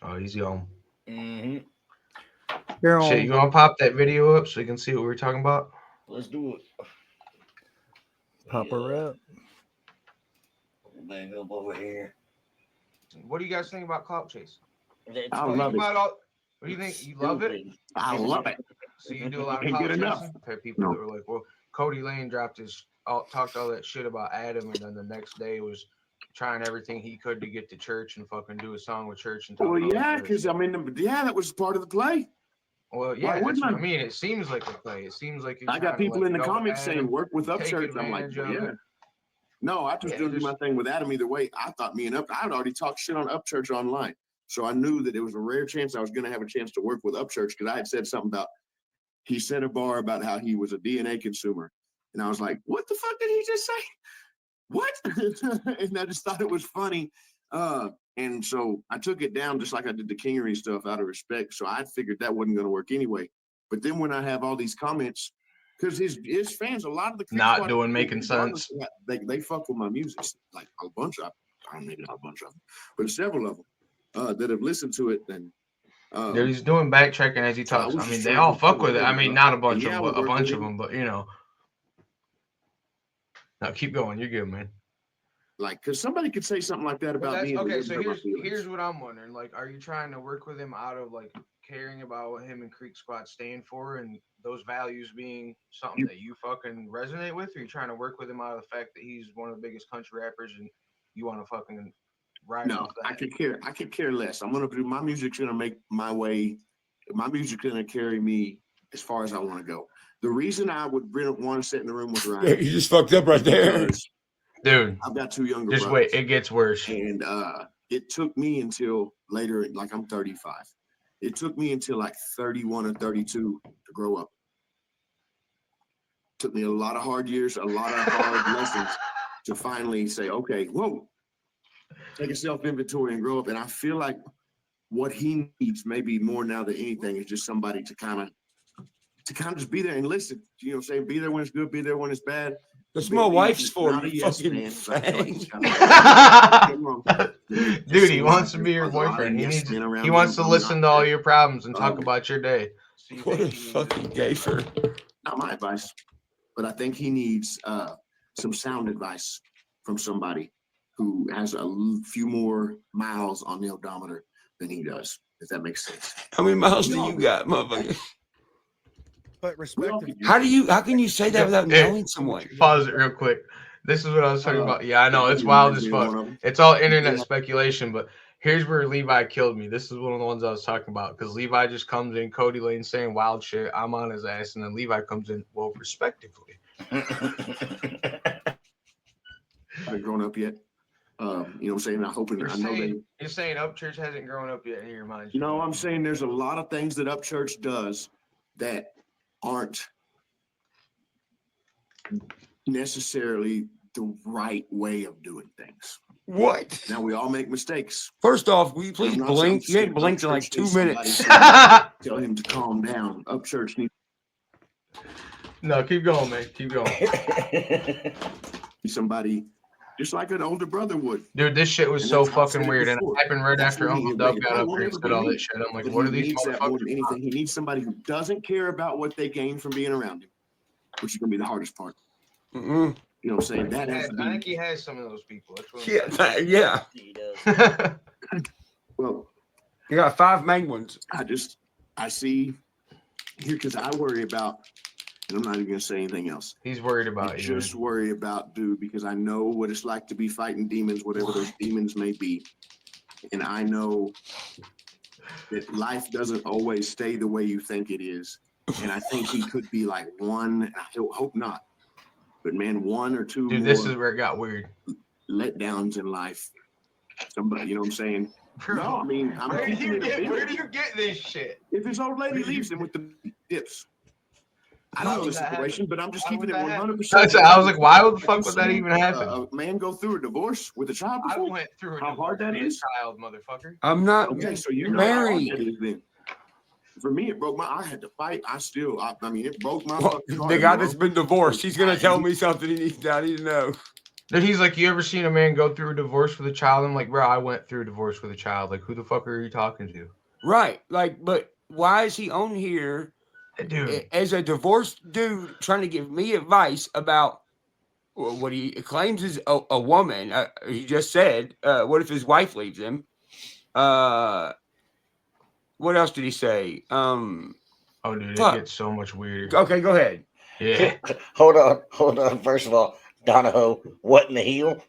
Oh, he's young. Mm-hmm. You're Shit, on. you want to pop that video up so you can see what we were talking about? Let's do it. Pop her Yeah. up. Bang up over here. What do you guys think about Clout Chase? That's I fucking love it. What do you think? You love it? stupid. I love it. So you do a lot of Ain't clout good enough. chasing? There are people No. that were like, well, Cody Lane talked all that shit about Adam, and then the next day was trying everything he could to get to church and fucking do a song with church and talk Well, all yeah, that because shit. I mean, that was part of the play. Well, Why yeah, that's wouldn't what I I? mean. It seems like a play. It seems like you're I trying got to people like in the go with comments saying Adam, work with take Upchurch. I'm like, advantage well, of yeah. it. No, I just Yeah, do my thing with Adam either way. I thought me and I'd already talked shit on Upchurch online. So I knew that it was a rare chance I was going to have a chance to work with Upchurch because I had said something about, he said a bar about how he was a DNA consumer. And I was like, what the fuck did he just say? What? And I just thought it was funny. And so I took it down just like I did the Kingery stuff out of respect. So I figured that wasn't going to work anyway. But then when I have all these comments, because his fans, a lot of the not doing making sense. They fuck with my music, like a bunch of, maybe not a bunch of them, but several of them that have listened to it. And He's doing backtracking as he so I talks. was I mean, just they trying all to fuck put with it. I mean, bro. not a bunch And of yeah, I them, would but a work bunch with of him. them. But you know, now keep going. You're good, man. Like, because somebody could say something like that Well, about that's me. And it okay. wouldn't So hurt my feelings. here's what I'm wondering. Like, are you trying to work with him out of like caring about what him and Creek Squad stand for and those values being something that you fucking resonate with? Or are you trying to work with him out of the fact that he's one of the biggest country rappers and you want to fucking ride No, off that? I could care less. I'm gonna do my music's gonna make my way. My music's gonna carry me as far as I want to go. The reason I would want to sit in the room with Ryan, You just fucked up right there. Dude, I've got two younger just brothers. wait. It gets worse. And it took me until later, like I'm 35. It took me until like 31 or 32 to grow up. It took me a lot of hard years, a lot of hard lessons to finally say, okay, whoa, take a self-inventory and grow up. And I feel like what he needs, maybe more now than anything, is just somebody to kind of just be there and listen. You know what I'm saying? Be there when it's good, be there when it's bad. That's my wife's for Not you, a yes fucking man, 'cause I feel like he's fang. kinda Dude, he wants to be your boyfriend. He wants to listen to all your problems and talk about your day. So What a fucking gayfer. Not my advice, but I think he needs some sound advice from somebody who has a few more miles on the odometer than he does, if that makes sense. How many miles do you got, motherfucker? But respect. How can you say that without knowing someone? Pause it real quick. This is what I was talking about. Yeah, I know it's wild as fuck. It's all internet speculation, but here's where Levi killed me. This is one of the ones I was talking about because Levi just comes in, Cody Lane saying wild shit. I'm on his ass, and then Levi comes in, well, respectively. I haven't grown up yet. You know what I'm saying? You're saying Upchurch hasn't grown up yet in your mind. No, I'm saying there's a lot of things that Upchurch does that aren't necessarily the right way of doing things. What? Now we all make mistakes. First off, will you please blink? You ain't blinked in like 2 minutes. Tell him to calm down. Upchurch needs. No, keep going, man. Keep going. Somebody just like an older brother would. Dude, this shit was so fucking weird. And it happened right after Uncle Doug got up here and said all that shit. I'm like, what are these motherfuckers? More than anything, he needs somebody who doesn't care about what they gain from being around him, which is going to be the hardest part. Mm-mm. You know what I'm saying? I think he has some of those people. That's what Yeah. He does. Well, you got 5 main ones. I see here because I worry about, and I'm not even going to say anything else. He's worried about I you. just worry about dude because I know what it's like to be fighting demons, whatever those demons may be. And I know that life doesn't always stay the way you think it is. And I think he could be like one, I hope not. But man, 1 or 2 Dude, more this is where it got weird. letdowns in life. Somebody, you know what I'm saying? No, I mean, where do you get this shit? If his old lady leaves him with the dips. I don't know the situation, but I'm just keeping it 100%. I was like, why the fuck would that even happen? A man go through a divorce with a child before? I went through how hard that is? Child, motherfucker. I'm not. Okay, so you're married. Then. For me, it broke I had to fight. I mean, it broke my Well, fucking heart. the guy that's been divorced, he's going to tell me something I need to know. Then he's like, you ever seen a man go through a divorce with a child? I'm like, bro, I went through a divorce with a child. Like, who the fuck are you talking to? Right. Like, but why is he on here Dude, as a divorced dude trying to give me advice about what he claims is a woman? He just said, what if his wife leaves him? What else did he say? oh, dude, fuck. it gets so much weirder. Okay, go ahead. Yeah. Hold on. First of all, Donahoe, what in the heel?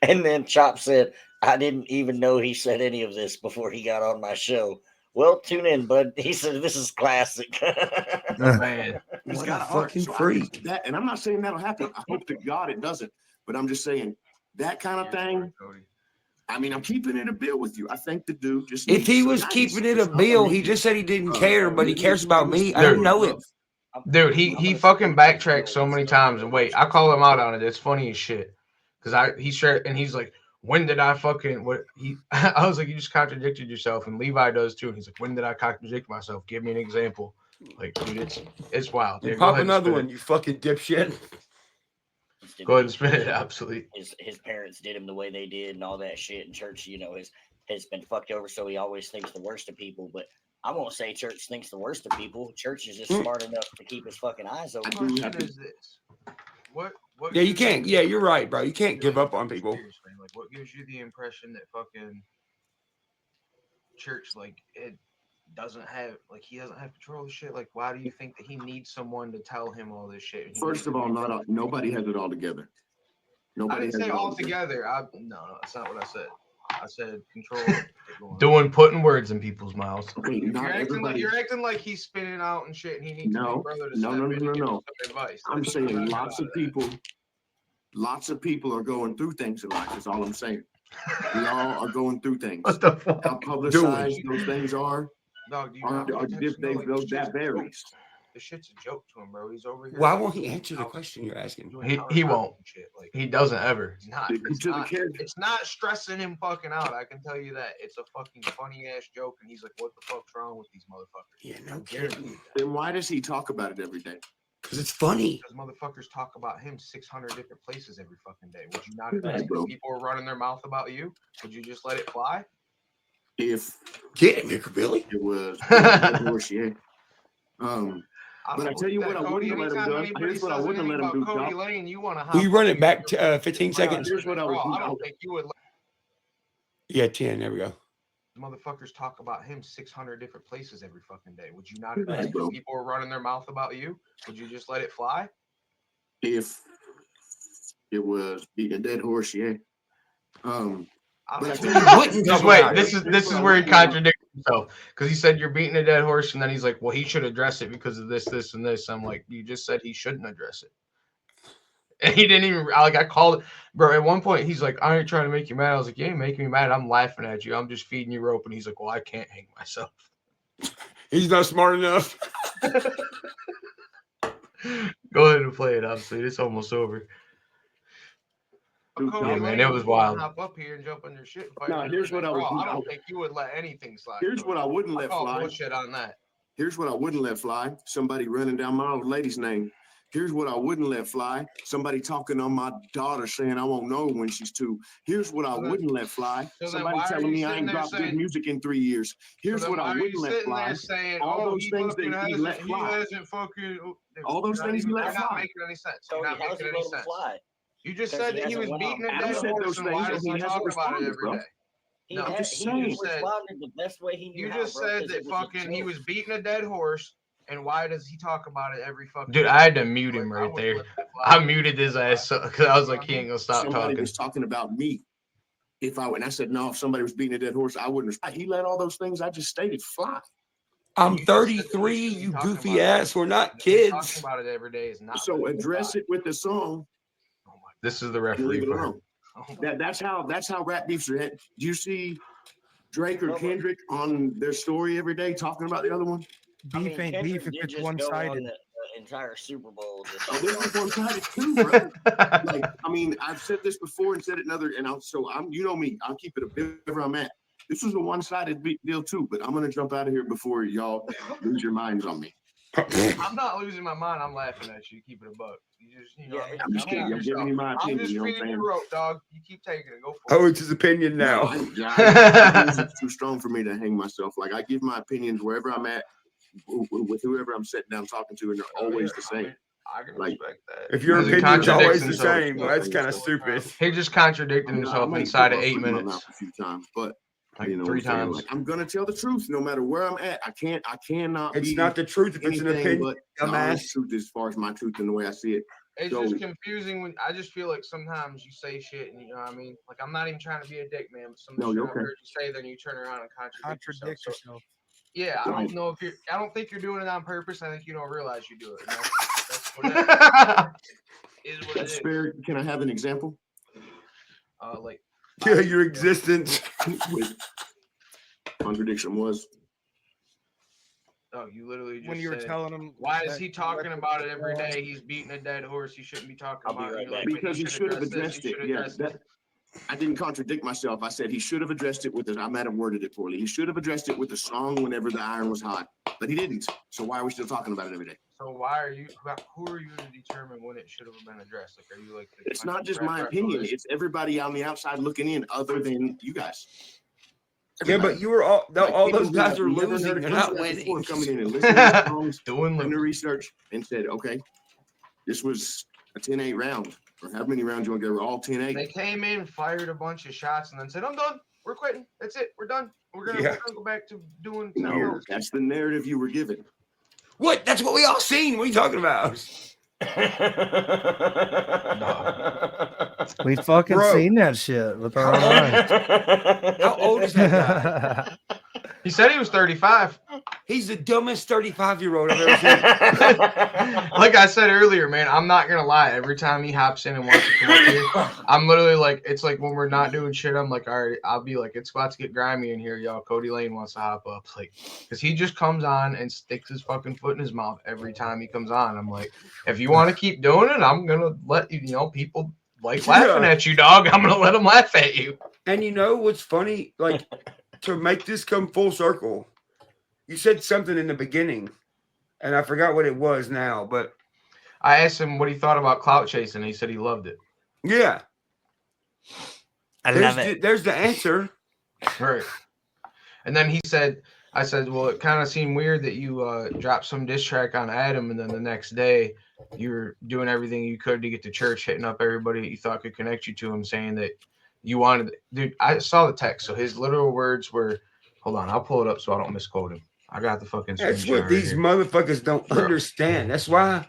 And then Chop said, I didn't even know he said any of this before he got on my show. Well, tune in, bud. He said this is classic. Man. He's What got a a heart. fucking So freak. that, and I'm not saying that'll happen. I hope to God it doesn't. But I'm just saying that kind of thing. Cody. I mean, I'm keeping it a bill with you. I think the dude just. If needs he some was guidance. keeping it a It's not bill, me. he just said he didn't care, but he cares about me. I Dude. don't know him. Dude, he fucking backtracked so many times. And wait, I call him out on it. It's funny as shit. Because he shared, and he's like, when did I fucking, what he, I was like, you just contradicted yourself. And Levi does too. And he's like, when did I contradict myself? Give me an example. Like, dude, it's wild. Yeah, go Pop ahead and another spit one, it. you fucking dipshit. Go ahead and spit it. Absolutely. His parents did him the way they did and all that shit. And church, has been fucked over, so he always thinks the worst of people. But I won't say church thinks the worst of people. Church is just smart enough to keep his fucking eyes open. The question is this. What Yeah, you gives can't. Yeah, you're right, bro. You can't give up on people. Seriously, like, what gives you the impression that fucking church, like, it doesn't have, like, he doesn't have control of shit? Like, why do you think that he needs someone to tell him all this shit? First of all, nobody has it all together. I Nobody didn't has say it all all together. together. No, that's not what I said. I said control. Putting words in people's mouths. Okay, not everybody. You're acting like he's spinning out and shit, and he needs No, his brother to no, step no, in no, and no, give him no. some advice. I'm That's saying what I got lots out of people are going through things in life. That's all I'm saying. We all are going through things. What the fuck? How publicized those things are, Dog, do you are not that varies. This shit's a joke to him, bro. He's over here. Why won't he answer the question you're asking? He won't. Shit. Like, he doesn't ever. It's not stressing him fucking out. I can tell you that. It's a fucking funny ass joke, and he's like, "What the fuck's wrong with these motherfuckers?" Yeah, no kidding. Then why does he talk about it every day? Because it's funny. Because motherfuckers talk about him 600 different places every fucking day. Would you not advise if people are running their mouth about you? Would you just let it fly? If Get it, Billy. it was, but I tell you what, I wouldn't let him do. Here's what I wouldn't let him do. Cody Lane, you want to? Will you run it back to 15 seconds? Here's what I would do. I don't think you would. Yeah, 10. There we go. Motherfuckers talk about him 600 different places every fucking day. Would you not advise if people are running their mouth about you? Would you just let it fly? If it was beating a dead horse, yeah. But I tell you, just wait. This is where he contradicts himself, because he said you're beating a dead horse, and then he's like, well, he should address it because of this, this, and this. I'm like, you just said he shouldn't address it. And he didn't even, like, I called, bro, at one point, he's like, I ain't trying to make you mad. I was like, you ain't making me mad. I'm laughing at you. I'm just feeding you rope. And he's like, well, I can't hang myself. He's not smart enough. Go ahead and play it, obviously. It's almost over. Yeah, man, it was wild. Hop up here and jump on your shit. No, here's what I would do. I don't think you would let anything slide. Here's what I wouldn't let fly. Bullshit on that. Here's what I wouldn't let fly. Somebody running down my old lady's name. Here's what I wouldn't let fly. Somebody talking on my daughter saying I won't know when she's 2. Here's what I wouldn't let fly. Somebody telling me I ain't dropped good music in 3 years. Here's what I wouldn't let fly. All those things that he let fly. All those things he let fly. Not making any sense. You're not making any sense. You just said that he was beating a dead horse, and why does he talk about it every day? No, I'm just saying. He responded the best way he knew. You just said that fucking he was beating a dead horse, and why does he talk about it every fucking Dude, I had to mute him right there. I muted his ass because I was like, he ain't gonna stop talking. Somebody was talking. talking about me. If I said no, if somebody was beating a dead horse, I wouldn't respond. He let all those things I just stated fly. I'm 33, you goofy ass. We're not kids. Talking about it every day is not. So address it with the song. This is the referee. Leave it alone. That's how rap beefs are. Do you see Drake or Kendrick on their story every day talking about the other one? Beef ain't beef if it's one-sided. The entire Super Bowl. This is one-sided too, bro. Like, I mean, I've said this before and said it another, and you know me, I'll keep it a bit wherever I'm at. This was a one-sided deal too, but I'm gonna jump out of here before y'all lose your minds on me. I'm not losing my mind. I'm laughing at you. Keep it a buck. You just, you know, Yeah, what I mean? I'm just Behave kidding. I'm giving you my yourself. opinion. I'm just You know what I'm feeding saying? you rope, dog. You keep taking it. Go for Oh, it. it's his opinion now. It's too strong for me to hang myself. Like I give my opinions wherever I'm at with whoever I'm sitting down talking to, and they're always the same. I can Like, respect that. If your He opinion's contradicts always the himself. same, well, that's kind of stupid. He just contradicted I himself might inside of put my 8 foot in my minutes. mouth a few times, but Like you know 3 what I'm saying? times. Like I'm gonna tell the truth no matter where I'm at. I cannot It's be not the truth if it's an anything opinion, but the honest dumbass. truth as far as my truth and the way I see it. It's So- just confusing when I just feel like sometimes you say shit and you know what I mean? Like I'm not even trying to be a dick, man, but some No, shit you're I've okay. heard you say, then you turn around and contradict yourself. So, yourself. yeah, I Right. don't know if I don't think you're doing it on purpose. I think you don't realize you do it. And that's what it is. What it That's is. fair. Can I have an example? Like Yeah, your existence. With contradiction was oh, you literally just When you were said, telling him, why is that he you talking left about the it every cross. day? He's beating a dead horse. He shouldn't be talking I'll be about it. right You're like, back. but because he should have this, addressed he it. should Yeah, address this. I didn't contradict myself. I said he should have addressed it with this. I might have worded it poorly. He should have addressed it with the song whenever the iron was hot, but he didn't. So why are we still talking about it every day? So why are you? Who are you to determine when it should have been addressed? Like, are you like? It's not just my opinion. It's everybody on the outside looking in, other than you guys. Yeah, but you were all Like, all people those who guys have are never losing. heard They're a not concept before winning. coming in and listening to songs, doing doing the the research, and said, okay, this was a 10-8 round, or how many rounds you want to go? All 10-8. They came in, fired a bunch of shots, and then said, "I'm done. We're quitting. That's it. We're done. We're gonna go back to doing something No, else." that's the narrative you were given. What? That's what we all seen. What are you talking about? We fucking Bro. seen that shit with our own eyes. How old is that guy? He said he was 35. He's the dumbest 35-year-old I've ever seen. Like I said earlier, man, I'm not gonna lie. Every time he hops in and wants to come up here, I'm literally like, it's like when we're not doing shit, I'm like, all right, I'll be like, it's about to get grimy in here, y'all. Cody Lane wants to hop up, like, because he just comes on and sticks his fucking foot in his mouth every time he comes on. I'm like, if you want to keep doing it, I'm gonna let you know people like laughing at you, dog. I'm gonna let them laugh at you. And you know what's funny? Like, to make this come full circle, you said something in the beginning, and I forgot what it was now, but I asked him what he thought about clout chasing. And he said he loved it. yeah. I love it. There's the answer. Right. And then he said, I said, well, it kind of seemed weird that you dropped some diss track on Adam, and then the next day you were doing everything you could to get to church, hitting up everybody that you thought could connect you to him, saying that you wanted. Dude, I saw the text. So his literal words were, hold on, I'll pull it up so I don't misquote him. I got the fucking. That's screenshot what right these here. motherfuckers don't understand. That's why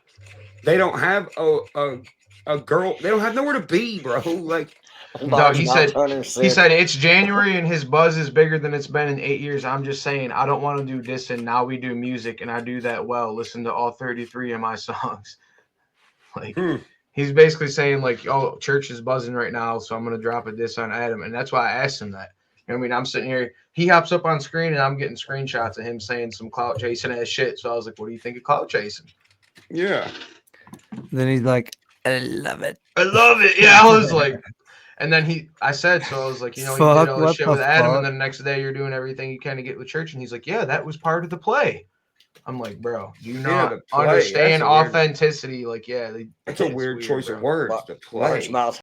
they don't have a girl. They don't have nowhere to be, bro. Like, Dog, he said it's January and his buzz is bigger than it's been in 8 years. I'm just saying I don't want to do this, and now we do music and I do that well. Listen to all 33 of my songs. Like he's basically saying like, oh, church is buzzing right now, so I'm gonna drop a diss on Adam, and that's why I asked him that. I mean, I'm sitting here, he hops up on screen and I'm getting screenshots of him saying some clout chasing ass shit. So I was like, what do you think of clout chasing? yeah. Then he's like, I love it. I love it. Yeah, I was like, and then I said, so I was like, you know, you did all this shit with Adam, and then the next day you're doing everything you can to get with church. And he's like, yeah, that was part of the play. I'm like, bro, do you not understand authenticity? Like, yeah, that's a weird choice of words. The play. Large mouth